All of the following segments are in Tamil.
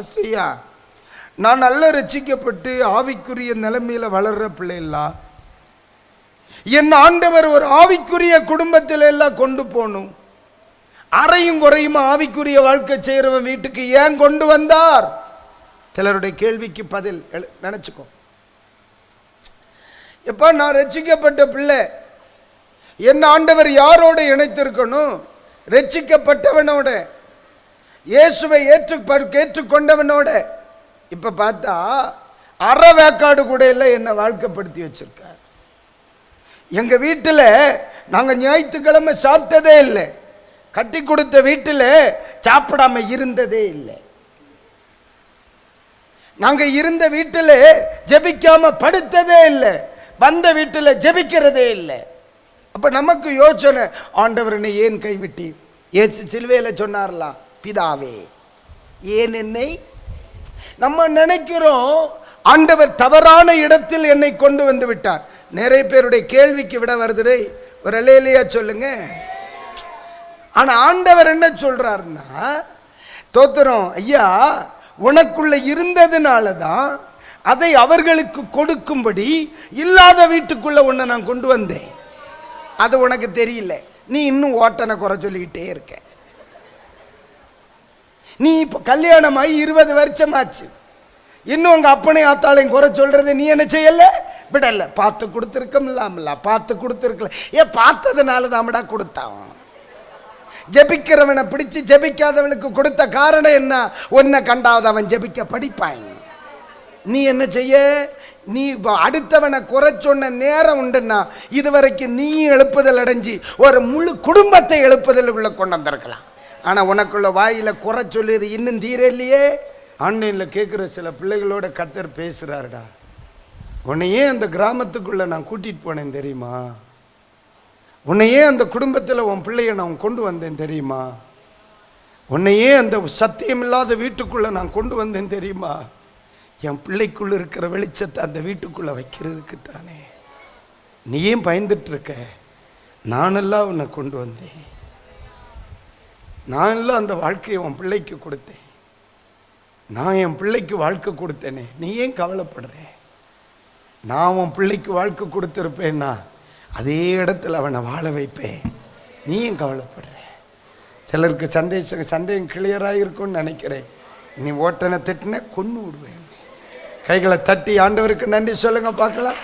ஐயா, நான் நல்ல ரட்சிக்கப்பட்டு ஆவிக்குரிய நிலைமையில வளர்ற பிள்ளைகளா, என் ஆண்டவர் ஒரு ஆவிக்குரிய குடும்பத்தில் எல்லாம் கொண்டு போகணும். அறையும் குறையும் ஆவிக்குரிய வாழ்க்கை செய்யறவன் வீட்டுக்கு ஏன் கொண்டு வந்தார்? சிலருடைய கேள்விக்கு பதில் நினைச்சுக்கோ. எப்ப நான் ரட்சிக்கப்பட்ட பிள்ளை, என் ஆண்டவர் யாரோட இணைத்திருக்கணும்? ரட்சிக்கப்பட்டவனோட, இயேசுவை ஏற்றுக்கொண்டவனோட. இப்ப பார்த்தா அரை வேக்காடு கூட இல்லை என்ன வாழ்க்கைப்படுத்தி வச்சிருக்க. எங்க வீட்டில் நாங்க ஞாயிற்றுக்கிழமை சாப்பிட்டதே இல்லை. கட்டி கொடுத்த வீட்டில் சாப்பிடாம இருந்ததே இல்லை. நாங்க இருந்த வீட்டில் ஜெபிக்காம படுத்ததே இல்லை. வந்த வீட்டில் ஜெபிக்கிறதே இல்லை. அப்ப நமக்கு யோசனை, ஆண்டவரனை ஏன் கைவிட்டி? இயேசு சிலுவையில சொன்னார்லாம், பிதாவே ஏன் என்னை? நம்ம நினைக்கிறோம் ஆண்டவர் தவறான இடத்தில் என்னை கொண்டு வந்து விட்டார். நிறைய பேருடைய கேள்விக்கு விட வருது. ஒரு அல்லேலூயா சொல்லுங்க. ஆனா ஆண்டவர் என்ன சொல்றாருன்னா, தோத்திரம் ஐயா, உனக்குள்ள இருந்ததுனாலதான் அதை அவர்களுக்கு கொடுக்கும்படி இல்லாத வீட்டுக்குள்ள உன்னை நான் கொண்டு வந்தேன். அது உனக்கு தெரியல. நீ இன்னும் ஓட்டனை குறை சொல்லிக்கிட்டே இருக்க. நீ இப்ப கல்யாணம் ஆகி 20 வருஷம் ஆச்சு, இன்னும் உங்க அப்பனை ஆத்தாளையும் குறை சொல்றது நீ என்ன செய்யல? விடல. பார்த்து கொடுத்துருக்கலாம்ல, பார்த்து கொடுத்துருக்கல. ஏன் பார்த்ததுனால தாமடா கொடுத்தான். ஜெபிக்கிறவனை பிடிச்சு ஜெபிக்காதவனுக்கு கொடுத்த காரணம் என்ன? ஒன்ன கண்டாவது அவன் ஜெபிக்க படிப்பான். நீ என்ன செய்ய? நீ அடுத்தவனை குறை சொன்ன நேரம் உண்டுன்னா இதுவரைக்கும் நீ எழுப்புதல் அடைஞ்சி ஒரு முழு குடும்பத்தை எழுப்புதலுக்குள்ள கொண்டு வந்திருக்கலாம். ஆனா உனக்குள்ள வாயில குறை சொல்லியது இன்னும் தீரலையே. ஆன்லைன்ல கேட்கிற சில பிள்ளைகளோட கர்த்தர் பேசுறாருடா. உன்னையே அந்த கிராமத்துக்குள்ள நான் கூட்டிட்டு போனேன் தெரியுமா? உன்னையே அந்த குடும்பத்தில் உன் பிள்ளைய நான் கொண்டு வந்தேன் தெரியுமா? உன்னையே அந்த சத்தியம் இல்லாத வீட்டுக்குள்ள நான் கொண்டு வந்தேன் தெரியுமா? என் பிள்ளைக்குள்ள இருக்கிற வெளிச்சத்தை அந்த வீட்டுக்குள்ள வைக்கிறதுக்கு தானே. நீ ஏன் பயந்துட்டு இருக்க? நானெல்லாம் உன்னை கொண்டு வந்தேன். நான் எல்லாம் அந்த வாழ்க்கையை உன் பிள்ளைக்கு கொடுத்தேன். நான் என் பிள்ளைக்கு வாழ்க்கை கொடுத்தேனே, நீ ஏன் கவலைப்படுற? நான் உன் பிள்ளைக்கு வாழ்க்கை கொடுத்துருப்பேன்னா அதே இடத்துல அவனை வாழ வைப்பேன். நீ ஏன் கவலைப்படுற? சிலருக்கு சந்தேகம் கிளியராக இருக்கும்னு நினைக்கிறேன். நீ ஓட்டனை திட்டின கொன்னு விடுவேன். கைகளை தட்டி ஆண்டவருக்கு நன்றி சொல்லுங்க பார்க்கலாம்.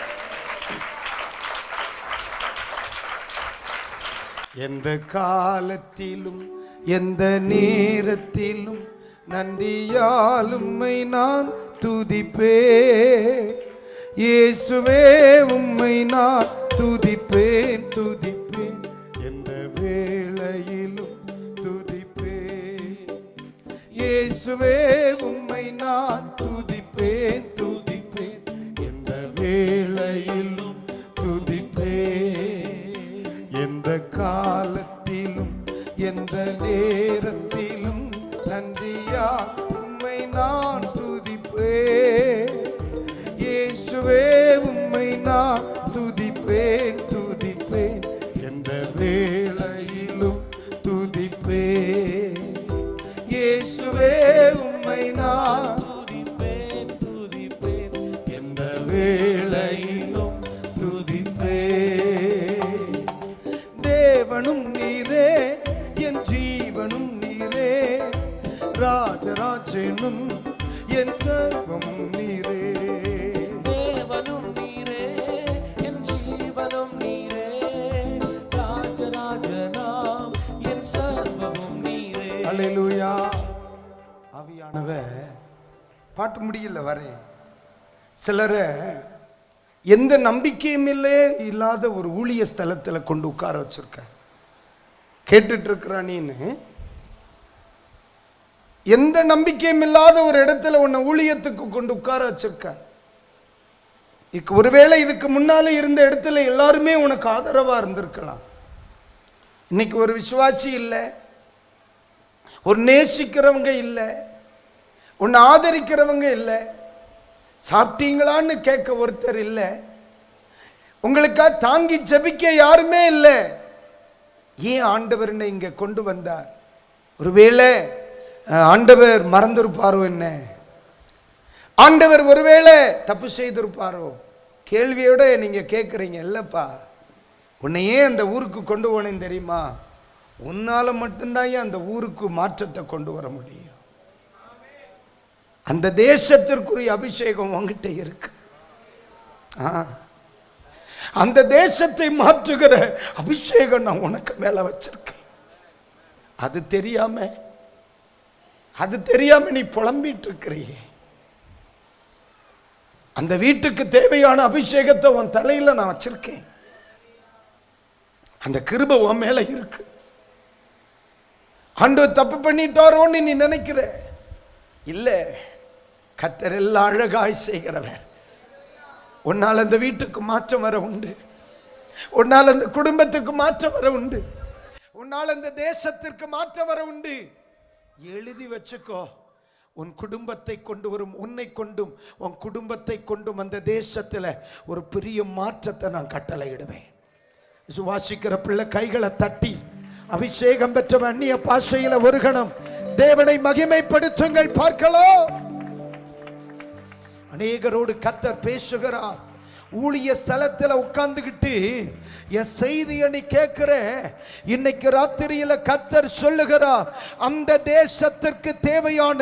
எந்த காலத்திலும் எந்த நேரத்திலும் நன்றியால் உம்மை நான் துதிப்பேன். இயேசுவே உம்மை நான் துதிப்பேன் துதிப்பேன். எந்த வேளையிலும் துதிப்பேன். இயேசுவே உம்மை நான் துதிப்பேன் துதிப்பேன். எந்த வேளையிலும் துதிப்பேன். எந்த காலத்திலும் எந்த நேரத்திலும் நன்றியா உம்மை நான் துதிப்பேன். இயேசுவே உம்மை நான் துதிப்பேன் துதிப்பேன். எந்த வேளையிலும் துதிப்பேன். இயேசுவே உம்மை நான் துதிப்பேன் துதிப்பேன். எந்த வேளையிலும் துதிப்பேன். தேவனும் நீரே, என் ஜீவனும் நீரே, ராஜராஜனும் என் சர்வம் நீரே. தேவனும் நீரே, என் ஜீவனும் நீரே, ராஜராஜனாம் என் சர்வமும் நீரே. அல்லேலூயா. ஆவியானவர் பாட்டு முடியல வரே. சிலரை எந்த நம்பிக்கையும் இல்லாத ஒரு ஊழிய ஸ்தலத்துல கொண்டு உட்கார வச்சிருக்க. கேட்டுட்டு இருக்கிற நீன்னு எந்த நம்பிக்கையும் இல்லாத ஒரு இடத்துல உன்னை ஊழியத்துக்கு கொண்டு உட்கார வச்சிருக்க. ஒருவேளை இதுக்கு முன்னால இருந்த இடத்துல எல்லாருமே உனக்கு ஆதரவா இருந்திருக்கலாம். இன்னைக்கு ஒரு விசுவாசி இல்லை, ஒரு நேசிக்கிறவங்க இல்லை, உன்னை ஆதரிக்கிறவங்க இல்லை, சாப்பிட்டீங்களான்னு கேட்க ஒருத்தர் இல்லை, உங்களுக்கா தாங்கி ஜெபிக்க யாருமே இல்லை. ஏன் ஆண்டவர் இங்க கொண்டு வந்தார்? ஒருவேளை ஆண்டவர் மறந்திருப்பாரோ என்ன? ஆண்டவர் ஒருவேளை தப்பு செய்திருப்பாரோ? கேள்வியோட நீங்க கேட்குறீங்க. இல்லப்பா, உன்னை ஏன் அந்த ஊருக்கு கொண்டு போனேன்னு தெரியுமா? உன்னால மட்டும்தான் அந்த ஊருக்கு மாற்றத்தை கொண்டு வர முடியும். அந்த தேசத்திற்குரிய அபிஷேகம் உங்ககிட்ட இருக்கு. அந்த தேசத்தை மாற்றுகிற அபிஷேகம் நான் உனக்கு மேல வச்சிருக்கேன். அது தெரியாம நீ புலம்பிட்டு இருக்கிறீயே. அந்த வீட்டுக்கு தேவையான அபிஷேகத்தை உன் தலையில நான் வச்சிருக்கேன். அந்த கிருபை உன் மேல இருக்கு. ஆண்டவர் தப்பு பண்ணிட்டாரோன்னு நீ நினைக்கிற. இல்ல, கர்த்தர் எல்லாம் அழகாய் செய்கிறவர். உன்னால் அந்த வீட்டுக்கு மாற்றம் வர உண்டு. உன்னால் அந்த குடும்பத்துக்கு மாற்றம் வர உண்டு. உன்னால் அந்த தேசத்திற்கு மாற்றம் வர உண்டு. எழுதி வச்சுக்கோ. உன் குடும்பத்தை கொண்டு வரும், உன்னை கொண்டும் உன் குடும்பத்தை கொண்டும் அந்த தேசத்தில் ஒரு பெரிய மாற்றத்தை நான் கட்டளையிடுவேன். விசுவாசிக்கிற பிள்ளை கைகளை தட்டி அபிஷேகம் பெற்ற அந்நிய பாஷையில ஒரு கணம் தேவனை மகிமைப்படுத்துங்கள் பார்க்கலாம். அநேகரோடு கர்த்தர் பேசுகிறார். ஊழிய ஸ்தலத்தில் உட்கார்ந்துகிட்டு என் செய்தியை நீ கேட்கிற. இன்னைக்கு ராத்திரியில கர்த்தர் சொல்லுகிறார், அந்த தேசத்திற்கு தேவையான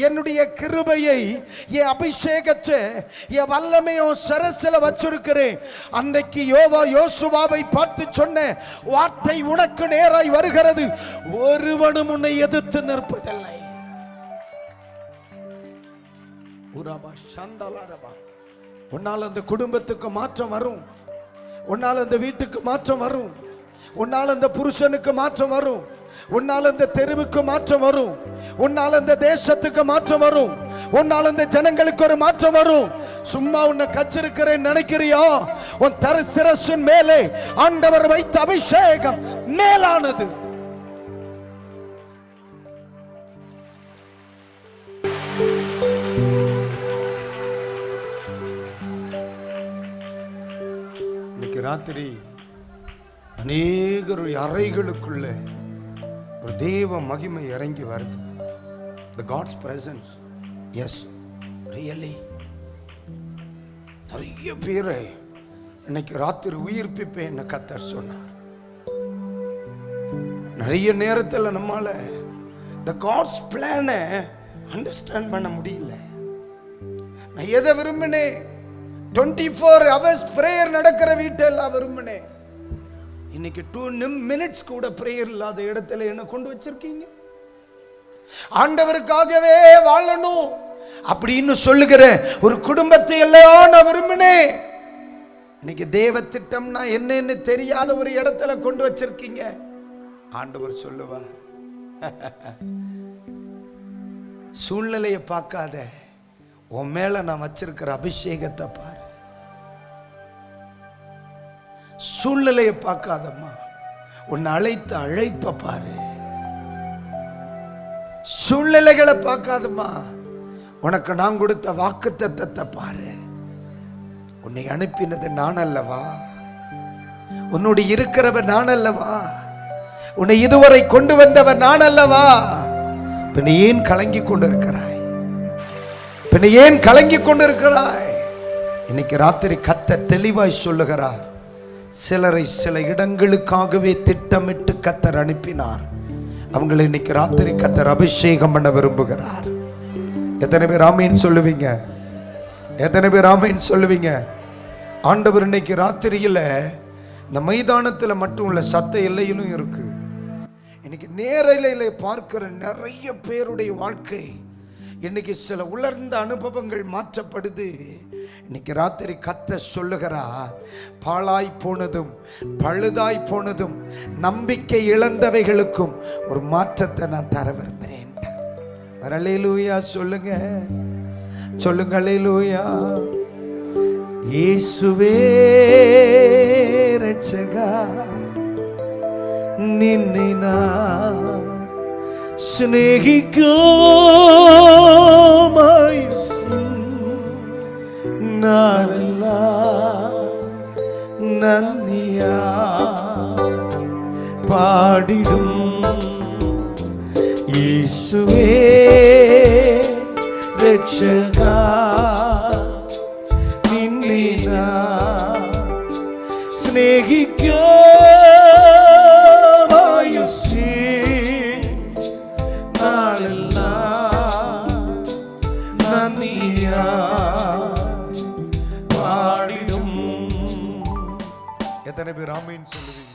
என்னுடைய கிருபையை, என் அபிஷேகத்தை, என் வல்லமையோ சரசில வச்சிருக்கிறேன். அன்னைக்கு யோசுவாவை பார்த்து சொன்ன வார்த்தை உனக்கு நேராய் வருகிறது. ஒருவனும் உன்னை எதிர்த்து நிற்பதில்லை. உன்னால் அந்த குடும்பத்துக்கு மாற்றம் வரும். உன்னால் அந்த வீட்டுக்கு மாற்றம் வரும். உன்னால் அந்த புருஷனுக்கு மாற்றம் வரும். உன்னால் அந்த தெருவுக்கு மாற்றம் வரும். உன்னால் அந்த தேசத்துக்கு மாற்றம் வரும். உன்னால் அந்த ஜனங்களுக்கு ஒரு மாற்றம் வரும். சும்மா உன்னை கச்சிருக்கிறேன் நினைக்கிறியா? உன் சிரசின் மேலே ஆண்டவர் வைத்த அபிஷேகம் மேலானது. ராத்திரி அநேகருடைய அறைகளுக்குள்ள ஒரு தேவ மகிமை இறங்கி வருது. The God's presence. Yes, really. நிறைய பேரை இன்னைக்கு ராத்திரி உயிர்ப்பிப்பேன் கர்த்தர் சொன்னார். நிறைய நேரத்தில் நம்மால the God's plan அண்டர்ஸ்டாண்ட் பண்ண முடியல. நான் எதை விரும்பினேன்? 24 hours பிரேயர் நடக்கிற வீட்டெல்லாம் விரும்பினேன். இன்னைக்கு 2 minutes கூட பிரேயர் இல்லாத இடத்துல என்ன கொண்டு வச்சிருக்கீங்க? ஆண்டவருக்காகவே வாழணும் அப்படின்னு சொல்லுகிற ஒரு குடும்பத்தை எல்லாம் நான் விரும்பினேன். இன்னைக்கு தேவ திட்டம்னா என்னன்னு தெரியாத ஒரு இடத்துல கொண்டு வச்சிருக்கீங்க. ஆண்டவர் சொல்லுவார், சூழ்நிலையை பார்க்காத, உன் மேல நான் வச்சிருக்கிற அபிஷேகத்தை பாரு. சூழ்நிலையை பார்க்காதம்மா, உன்னை அழைத்த அழைப்ப பாரு. சூழ்நிலைகளை பார்க்காதம்மா, உனக்கு நான் கொடுத்த வாக்குத்தத்தத்தை பாரு. உன்னை அனுப்பினது நான் அல்லவா? உன்னுடைய இருக்கிறவர் நான் அல்லவா? உன்னை இதுவரை கொண்டு வந்தவர் நான் அல்லவா? பின்ன ஏன் கலங்கி கொண்டிருக்கிறாய்? பின்ன ஏன் கலங்கி கொண்டிருக்கிறாய்? இன்னைக்கு ராத்திரி கர்த்தர் தெளிவாய் சொல்லுகிறார். சிலரை சில இடங்களுக்காகவே திட்டமிட்டு கர்த்தர் அனுப்பினார். அவங்களை இன்னைக்கு ராத்திரி கர்த்தர் அபிஷேகம் பண்ண விரும்புகிறார். எத்தனை பேர் ஆமீன் சொல்லுவீங்க? எத்தனை பேர் ஆமீன் சொல்லுவீங்க? ஆண்டவர் இன்னைக்கு ராத்திரியில இந்த மைதானத்தில் மட்டும் உள்ள சத்த எல்லையிலும் இருக்கு. இன்னைக்கு நேரலையில பார்க்கிற நிறைய பேருடைய வாழ்க்கை இன்னைக்கு சில உலர்ந்த அனுபவங்கள் மாற்றப்படுது. இன்னைக்கு ராத்திரி கர்த்தர் சொல்லுகிறார், பாழாய் போனதும் பழுதாய் போனதும் நம்பிக்கை இழந்தவைகளுக்கும் ஒரு மாற்றத்தை நான் தர விரும்புகிறேன். அல்லேலூயா சொல்லுங்க, சொல்லுங்க அல்லேலூயா. இயேசுவே ரட்சகா, நின்னை நான் സ്നേഹിക്കാമായി നന്ദിയാ പാടിടും യേശുവേ രക്ഷക നിന്നെ ഞാൻ സ്നേഹിക്കുമായുസേ നാളെല്ലാം നന്ദിയാ പാടിടും. எத்தனை பேர் ஆமீன் சொல்லுவீங்க?